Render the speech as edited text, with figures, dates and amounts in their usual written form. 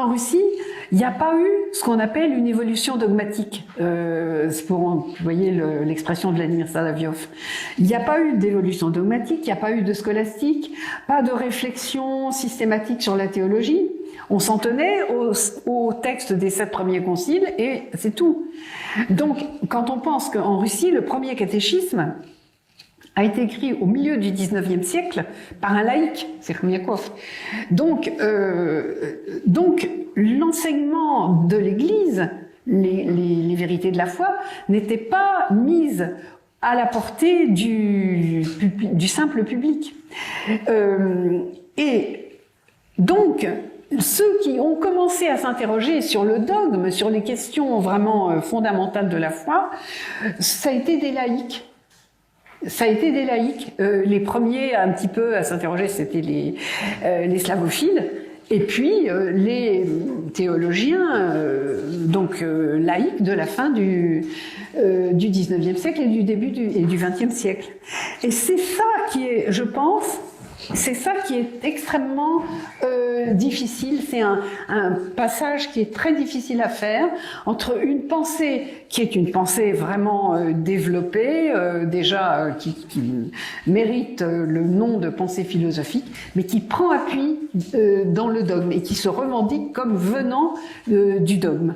En Russie, il n'y a pas eu ce qu'on appelle une évolution dogmatique. Vous voyez l'expression de Vladimir Solovyov. Il n'y a pas eu d'évolution dogmatique, il n'y a pas eu de scolastique, pas de réflexion systématique sur la théologie. On s'en tenait au texte des 7 premiers conciles et c'est tout. Donc, quand on pense qu'en Russie, le premier catéchisme a été écrit au milieu du 19e siècle par un laïc, c'est Khomyakov. Donc l'enseignement de l'Église, les vérités de la foi, n'étaient pas mises à la portée du simple public. Et donc, ceux qui ont commencé à s'interroger sur le dogme, sur les questions vraiment fondamentales de la foi, ça a été des laïcs. Ça a été des laïcs. Les premiers un petit peu à s'interroger, c'était les slavophiles. Et puis les théologiens, laïcs de la fin du 19e siècle et du début du 20e siècle. Et c'est ça qui est, je pense, c'est ça qui est extrêmement difficile. C'est un passage qui est très difficile à faire entre une pensée qui est une pensée vraiment développée, qui mérite le nom de pensée philosophique, mais qui prend appui dans le dogme et qui se revendique comme venant du dogme.